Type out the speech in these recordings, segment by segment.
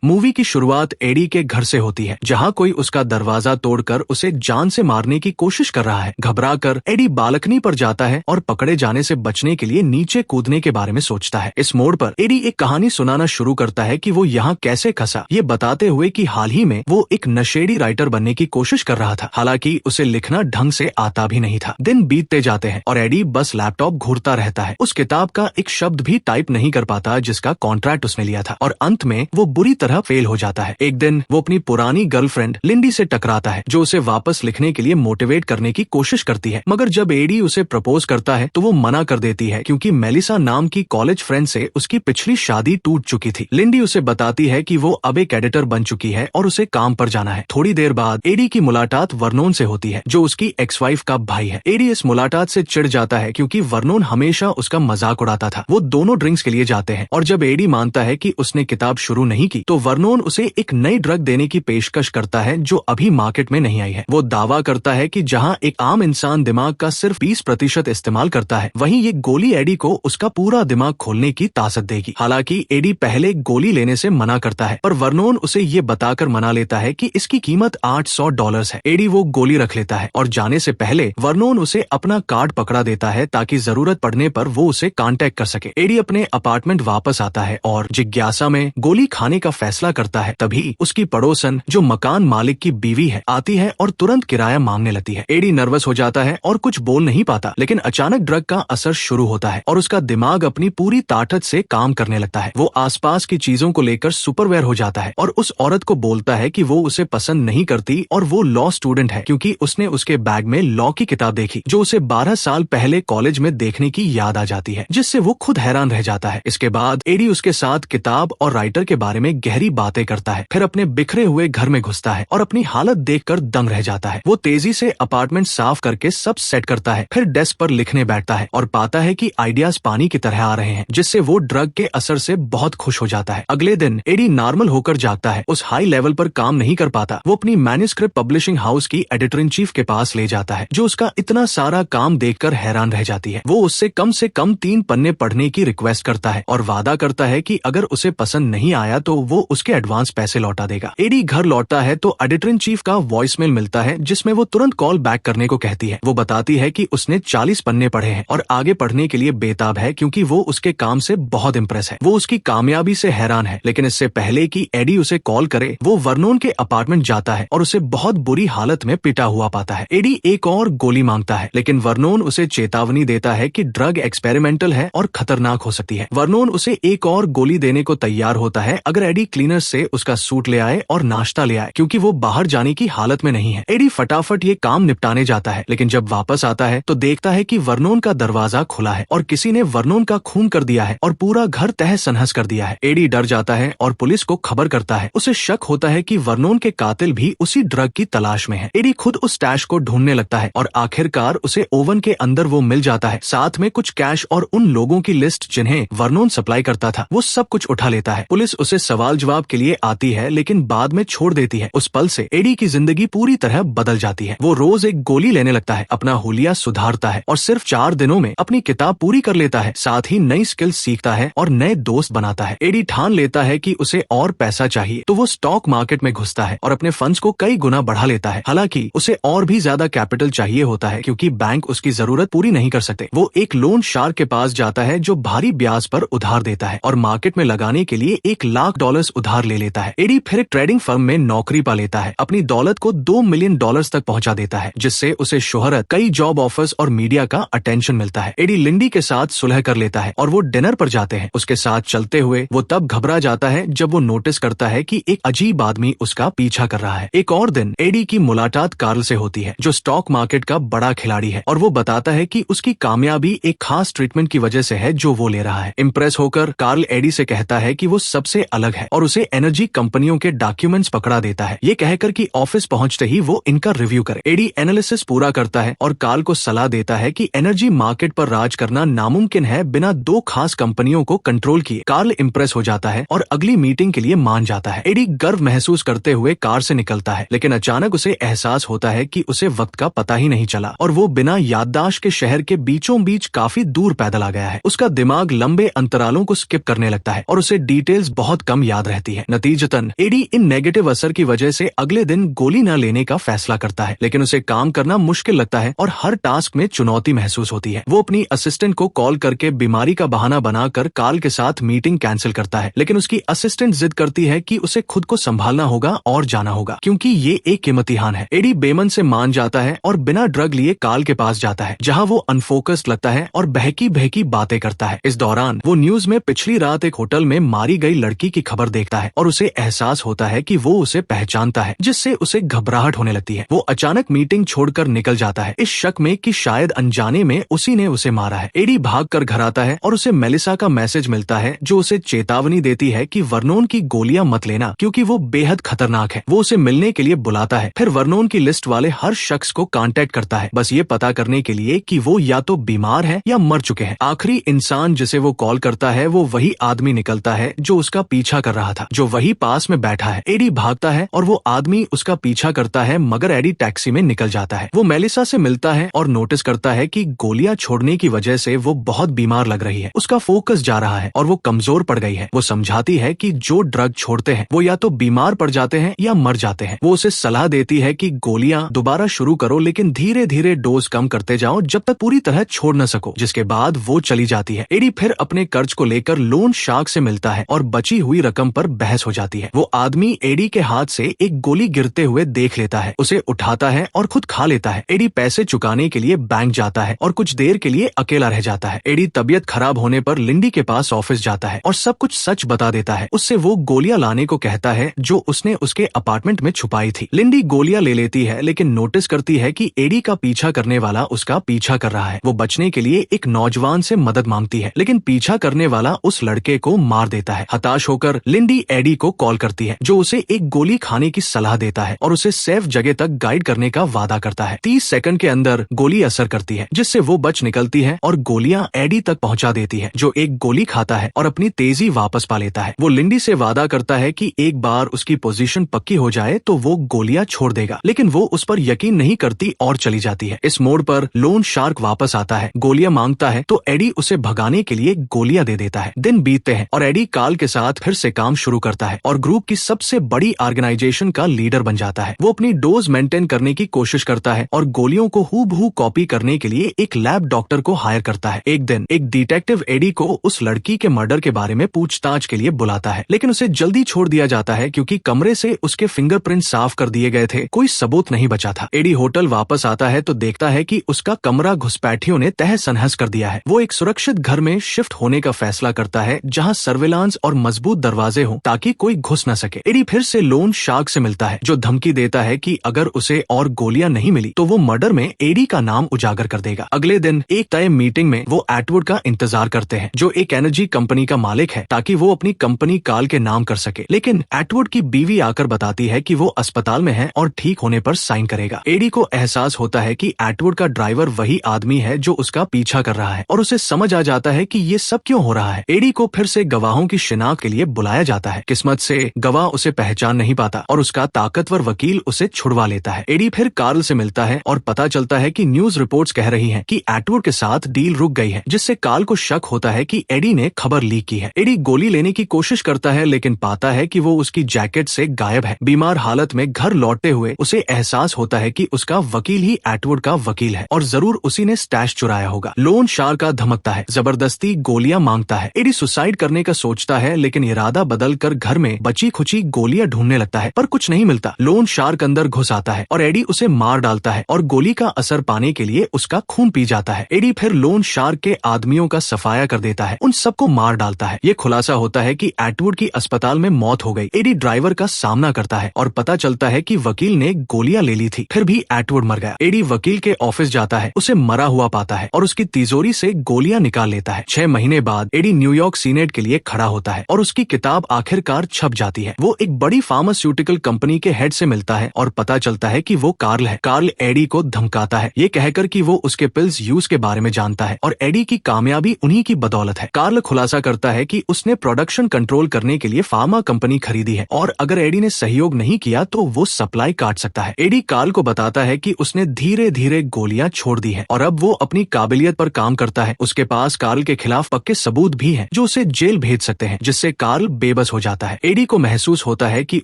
Movie की शुरुआत AD के घर से होती है, जहाँ कोई उसका दरवाजा तोड़कर उसे जान से मारने की कोशिश कर रहा है। घबराकर एडी बालकनी पर जाता है और पकड़े जाने से बचने के लिए नीचे कूदने के बारे में सोचता है। इस मोड़ पर एडी एक कहानी सुनाना शुरू करता है कि वो यहाँ कैसे फंसा, ये बताते हुए कि हाल ही में वो एक नशेड़ी राइटर बनने की कोशिश कर रहा था, हालांकि उसे लिखना ढंग से आता भी नहीं था। दिन बीतते जाते हैं और एडी बस लैपटॉप घूरता रहता है। उस किताब का एक शब्द भी टाइप नहीं कर पाता जिसका कॉन्ट्रैक्ट उसने लिया था, और अंत में वो बुरी तरह फेल हो जाता है। एक दिन वो अपनी पुरानी गर्लफ्रेंड लिंडी से टकराता है, जो उसे वापस लिखने के लिए मोटिवेट करने की कोशिश करती है, मगर जब एडी उसे प्रपोज करता है तो वो मना कर देती है, क्योंकि मेलिसा नाम की कॉलेज फ्रेंड से उसकी पिछली शादी टूट चुकी थी। लिंडी उसे बताती है कि वो अब एक एडिटर बन चुकी है और उसे काम पर जाना है। थोड़ी देर बाद एडी की मुलाकात वर्नोन से होती है, जो उसकी एक्स वाइफ का भाई है। एडी इस मुलाकात से चिढ़ जाता है, क्योंकि वर्नोन हमेशा उसका मजाक उड़ाता था। वो दोनों ड्रिंक्स के लिए जाते हैं, और जब एडी मानता है कि उसने किताब शुरू नहीं की, तो वर्नोन उसे एक नई ड्रग देने की पेशकश करता है जो अभी मार्केट में नहीं आई है। वो दावा करता है कि जहां एक आम इंसान दिमाग का सिर्फ 20% इस्तेमाल करता है, वहीं ये गोली एडी को उसका पूरा दिमाग खोलने की ताकत देगी। हालांकि एडी पहले गोली लेने से मना करता है, पर वर्नोन उसे ये बताकर मना लेता है कि इसकी कीमत $800 है। एडी वो गोली रख लेता है, और जाने से पहले वर्नोन उसे अपना कार्ड पकड़ा देता है ताकि जरूरत पड़ने पर वो उसे कांटेक्ट कर सके। एडी अपने अपार्टमेंट वापस आता है और जिज्ञासा में गोली खाने का फैसला करता है। तभी उसकी पड़ोसन, जो मकान मालिक की बीवी है, आती है और तुरंत किराया मांगने लगती है। एडी नर्वस हो जाता है और कुछ बोल नहीं पाता, लेकिन अचानक ड्रग का असर शुरू होता है और उसका दिमाग अपनी पूरी ताकत से काम करने लगता है। वो आसपास की चीजों को लेकर सुपरवेयर हो जाता है और उस औरत को बोलता है कि वो उसे पसंद नहीं करती और वो लॉ स्टूडेंट है, क्योंकि उसने उसके बैग में लॉ की किताब देखी, जो उसे 12 साल पहले कॉलेज में देखने की याद आ जाती है, जिससे वो खुद हैरान रह जाता है। इसके बाद एडी उसके साथ किताब और राइटर के बारे में गहरी बातें करता है, फिर अपने बिखरे हुए घर में घुसता है और अपनी हालत देखकर दंग रह जाता है। वो तेजी से अपार्टमेंट साफ करके सब सेट करता है, फिर डेस्क पर लिखने बैठता है और पाता है कि आइडियाज पानी की तरह आ रहे हैं, जिससे वो ड्रग के असर से बहुत खुश हो जाता है। अगले दिन एडी नॉर्मल होकर जागता है। उस हाई लेवल पर काम नहीं कर पाता। वो अपनी मैन्युस्क्रिप्ट पब्लिशिंग हाउस की एडिटर इन चीफ के पास ले जाता है, जो उसका इतना सारा काम देखकर हैरान रह जाती है। वो उससे कम 3 पन्ने पढ़ने की रिक्वेस्ट करता है और वादा करता है कि अगर उसे पसंद नहीं आया तो वो उसके एडवांस पैसे लौटा देगा। एडी घर लौटता है तो एडिटर इन चीफ का वॉइसमेल मिलता है, जिसमें वो तुरंत कॉल बैक करने को कहती है। वो बताती है कि उसने 40 पन्ने पढ़े हैं और आगे पढ़ने के लिए बेताब है, क्योंकि वो उसके काम से बहुत इम्प्रेस है। वो उसकी कामयाबी से हैरान है, लेकिन इससे पहले कि एडी उसे कॉल करे, वो वर्नोन के अपार्टमेंट जाता है और उसे बहुत बुरी हालत में पिटा हुआ पाता है। एडी एक और गोली मांगता है, लेकिन वर्नोन उसे चेतावनी देता है कि ड्रग एक्सपेरिमेंटल है और खतरनाक हो सकती है। वर्नोन उसे एक और गोली देने को तैयार होता है अगर एडी क्लीनर से उसका सूट ले आए और नाश्ता ले आए, क्योंकि वो बाहर जाने की हालत में नहीं है। एडी फटाफट ये काम निपटाने जाता है, लेकिन जब वापस आता है तो देखता है कि वर्नोन का दरवाजा खुला है और किसी ने वर्नोन का खून कर दिया है और पूरा घर तहस नहस कर दिया है। एडी डर जाता है और पुलिस को खबर करता है। उसे शक होता है कि वर्नोन के कातिल भी उसी ड्रग की तलाश में है। एडी खुद उस स्टैश को ढूंढने लगता है और आखिरकार उसे ओवन के अंदर वो मिल जाता है, साथ में कुछ कैश और उन लोगों की लिस्ट जिन्हें वर्नोन सप्लाई करता था। वो सब कुछ उठा लेता है। पुलिस उसे सवाल जवाब के लिए आती है, लेकिन बाद में छोड़ देती है। उस पल से एडी की जिंदगी पूरी तरह बदल जाती है। वो रोज एक गोली लेने लगता है, अपना हुलिया सुधारता है और सिर्फ 4 दिनों में अपनी किताब पूरी कर लेता है। साथ ही नई स्किल सीखता है और नए दोस्त बनाता है। एडी ठान लेता है कि उसे और पैसा चाहिए, तो वो स्टॉक मार्केट में घुसता है और अपने फंड्स को कई गुना बढ़ा लेता है। हालांकि उसे और भी ज्यादा कैपिटल चाहिए होता है, क्योंकि बैंक उसकी जरूरत पूरी नहीं कर सकते। वो एक लोन शार्क के पास जाता है, जो भारी ब्याज पर उधार देता है और मार्केट में लगाने के लिए $1,00,000 उधार ले लेता है। एडी फिर एक ट्रेडिंग फर्म में नौकरी पा लेता है। अपनी दौलत को $2 मिलियन तक पहुंचा देता है, जिससे उसे शोहरत, कई जॉब ऑफर्स और मीडिया का अटेंशन मिलता है। एडी लिंडी के साथ सुलह कर लेता है और वो डिनर पर जाते हैं। उसके साथ चलते हुए वो तब घबरा जाता है जब वो नोटिस करता है कि एक अजीब आदमी उसका पीछा कर रहा है। एक और दिन एडी की मुलाकात कार्ल से होती है, जो स्टॉक मार्केट का बड़ा खिलाड़ी है, और वो बताता है कि उसकी कामयाबी एक खास ट्रीटमेंट की वजह से है जो वो ले रहा है। इम्प्रेस होकर कार्ल एडी से कहता है कि वो सबसे अलग है और उसे एनर्जी कंपनियों के डॉक्यूमेंट्स पकड़ा देता है, ये कहकर कि ऑफिस पहुंचते ही वो इनका रिव्यू करे। एडी एनालिसिस पूरा करता है और कार्ल को सलाह देता है कि एनर्जी मार्केट पर राज करना नामुमकिन है बिना 2 खास कंपनियों को कंट्रोल किए। कार्ल इम्प्रेस हो जाता है और अगली मीटिंग के लिए मान जाता है। एडी गर्व महसूस करते हुए कार से निकलता है, लेकिन अचानक उसे एहसास होता है कि उसे वक्त का पता ही नहीं चला और वो बिना याददाश्त के शहर के बीचों बीच काफी दूर पैदल आ गया है। उसका दिमाग लंबे अंतरालों को स्किप करने लगता है और उसे डिटेल्स बहुत कम याद रहती है। नतीजतन एडी इन नेगेटिव असर की वजह से अगले दिन गोली न लेने का फैसला करता है, लेकिन उसे काम करना मुश्किल लगता है और हर टास्क में चुनौती महसूस होती है। वो अपनी असिस्टेंट को कॉल करके बीमारी का बहाना बनाकर कार्ल के साथ मीटिंग कैंसिल करता है, लेकिन उसकी असिस्टेंट जिद करती है कि उसे खुद को संभालना होगा और जाना होगा, क्योंकि ये एक इम्तिहान है। एडी बेमन से मान जाता है और बिना ड्रग लिए कार्ल के पास जाता है, जहाँ वो अनफोकस्ड लगता है और बहकी बहकी बातें करता है। इस दौरान वो न्यूज में पिछली रात एक होटल में मारी गई लड़की की खबर देखता है और उसे एहसास होता है कि वो उसे पहचानता है, जिससे उसे घबराहट होने लगती है। वो अचानक मीटिंग छोड़कर निकल जाता है, इस शक में कि शायद अनजाने में उसी ने उसे मारा है। एडी भागकर घर आता है और उसे मेलिसा का मैसेज मिलता है, जो उसे चेतावनी देती है कि वर्नोन की गोलियां मत लेना, क्योंकि वो बेहद खतरनाक है। वो उसे मिलने के लिए बुलाता है, फिर वर्नोन की लिस्ट वाले हर शख्स को कांटेक्ट करता है, बस ये पता करने के लिए कि वो या तो बीमार है या मर चुके हैं। आखिरी इंसान जिसे वो कॉल करता है वो वही आदमी निकलता है जो उसका पीछा कर रहा था, जो वही पास में बैठा है। एडी भागता है और वो आदमी उसका पीछा करता है, मगर एडी टैक्सी में निकल जाता है। वो मेलिसा से मिलता है और नोटिस करता है कि गोलियां छोड़ने की वजह से वो बहुत बीमार लग रही है, उसका फोकस जा रहा है और वो कमजोर पड़ गई है। वो समझाती है कि जो ड्रग छोड़ते हैं वो या तो बीमार पड़ जाते हैं या मर जाते हैं। वो उसे सलाह देती है कि गोलियां दोबारा शुरू करो, लेकिन धीरे धीरे डोज कम करते जाओ जब तक पूरी तरह छोड़ न सको, जिसके बाद वो चली जाती है। एडी फिर अपने कर्ज को लेकर लोन शार्क से मिलता है और बची हुई रकम पर बहस हो जाती है। वो आदमी एडी के हाथ से एक गोली गिरते हुए देख लेता है, उसे उठाता है और खुद खा लेता है। एडी पैसे चुकाने के लिए बैंक जाता है और कुछ देर के लिए अकेला रह जाता है। एडी तबीयत खराब होने पर लिंडी के पास ऑफिस जाता है और सब कुछ सच बता देता है। उससे वो गोलियां लाने को कहता है जो उसने उसके अपार्टमेंट में छुपाई थी। लिंडी गोलियां ले लेती है, लेकिन नोटिस करती है कि एडी का पीछा करने वाला उसका पीछा कर रहा है। वो बचने के लिए एक नौजवान से मदद मांगती है, लेकिन पीछा करने वाला उस लड़के को मार देता है। हताश होकर लिंडी एडी को कॉल करती है, जो उसे एक गोली खाने की सलाह देता है और उसे सेफ जगह तक गाइड करने का वादा करता है। 30 सेकंड के अंदर गोली असर करती है, जिससे वो बच निकलती है और गोलियां एडी तक पहुंचा देती है, जो एक गोली खाता है और अपनी तेजी वापस पा लेता है। वो लिंडी से वादा करता है कि एक बार उसकी पोजीशन पक्की हो जाए तो वो गोलियां छोड़ देगा, लेकिन वो उस पर यकीन नहीं करती और चली जाती है। इस मोड़ पर लोन शार्क वापस आता है, गोलियां मांगता है तो एडी उसे भगाने के लिए गोलियां दे देता है। दिन बीतते हैं और एडी कार्ल के साथ फिर से काम शुरू करता है और ग्रुप की सबसे बड़ी ऑर्गेनाइजेशन का लीडर बन जाता है। वो अपनी डोज मेंटेन करने की कोशिश करता है और गोलियों को हूबहू कॉपी करने के लिए एक लैब डॉक्टर को हायर करता है। एक दिन एक डिटेक्टिव एडी को उस लड़की के मर्डर के बारे में पूछताछ के लिए बुलाता है, लेकिन उसे जल्दी छोड़ दिया जाता है क्योंकि कमरे से उसके फिंगरप्रिंट साफ कर दिए गए थे, कोई सबूत नहीं बचा था। एडी होटल वापस आता है तो देखता है कि उसका कमरा घुसपैठियों ने तहस नहस कर दिया है। वो एक सुरक्षित घर में शिफ्ट होने का फैसला करता है जहां सर्विलांस और मजबूत दरवाजे हों ताकि कोई घुस न सके। एडी फिर से लोन शार्क से मिलता है, जो धमकी देता है कि अगर उसे और गोलियां नहीं मिली तो वो मर्डर में एडी का नाम उजागर कर देगा। अगले दिन एक तय मीटिंग में वो एटवुड का इंतजार करते हैं, जो एक एनर्जी कंपनी का मालिक है, ताकि वो अपनी कंपनी कार्ल के नाम कर सके। लेकिन एटवुड की बीवी आकर बताती है कि वो अस्पताल में है और ठीक होने पर साइन करेगा। एडी को एहसास होता है कि एटवुड का ड्राइवर वही आदमी है जो उसका पीछा कर रहा है और उसे समझ आ जाता है कि ये सब क्यों हो रहा है। एडी को फिर से गवाहों की शिनाख्त के लिए बुलाया जाता है। किस्मत से गवाह उसे पहचान नहीं पाता और उसका ताकतवर वकील उसे छुड़वा लेता है। एडी फिर कार्ल से मिलता है और पता चलता है कि न्यूज रिपोर्ट्स कह रही हैं कि एटवुड के साथ डील रुक गई है, जिससे कार्ल को शक होता है कि एडी ने खबर लीक की है। एडी गोली लेने की कोशिश करता है, लेकिन पाता है कि वो उसकी जैकेट से गायब है। बीमार हालत में घर लौटते हुए उसे एहसास होता है कि उसका वकील ही एटवुड का वकील है और जरूर उसी ने स्टैश चुराया होगा। लोन शार्क का धमकता है, जबरदस्ती गोलियां मांगता है। एडी सुसाइड करने का सोचता है, लेकिन इरादा बदल कर घर में बची खुची गोलियां ढूंढने लगता है, पर कुछ नहीं मिलता। लोन शार्क अंदर घुस आता है और एडी उसे मार डालता है और गोली का असर पाने के लिए उसका खून पी जाता है। एडी फिर लोन शार्क के आदमियों का सफाया कर देता है, उन सबको मार डालता है। ये खुलासा होता है कि एटवुड की अस्पताल में मौत हो गई। एडी ड्राइवर का सामना करता है और पता चलता है कि वकील ने गोलियां ले ली थी, फिर भी एटवुड मर गया। एडी वकील के ऑफिस जाता है, उसे मरा हुआ पाता है और उसकी तिजोरी से गोलियां निकाल लेता है। 6 महीने बाद एडी न्यूयॉर्क सीनेट के लिए खड़ा होता है और उसकी किताब आखिरकार छप जाती है। वो एक बड़ी फार्मास्यूटिकल कंपनी के हेड से मिलता है और पता चलता है कि वो कार्ल है। कार्ल एडी को धमकाता है, ये कहकर कि वो उसके पिल्स यूज के बारे में जानता है और एडी की कामयाबी उन्हीं की बदौलत है। कार्ल खुलासा करता है कि उसने प्रोडक्शन कंट्रोल करने के लिए फार्मा कंपनी खरीदी है और अगर एडी ने सहयोग नहीं किया तो वो सप्लाई काट सकता है। एडी कार्ल को बताता है कि उसने धीरे धीरे गोलियां छोड़ दी है और अब वो अपनी काबिलियत पर काम करता है। उसके पास कार्ल के खिलाफ पक्के सबूत भी हैं जो उसे जेल भेज सकते हैं, जिससे कार्ल बेबस बेबस हो जाता है। एडी को महसूस होता है कि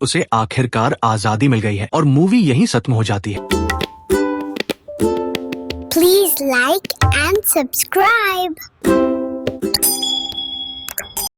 उसे आखिरकार आजादी मिल गई है और मूवी यहीं खत्म हो जाती है। Please like and subscribe.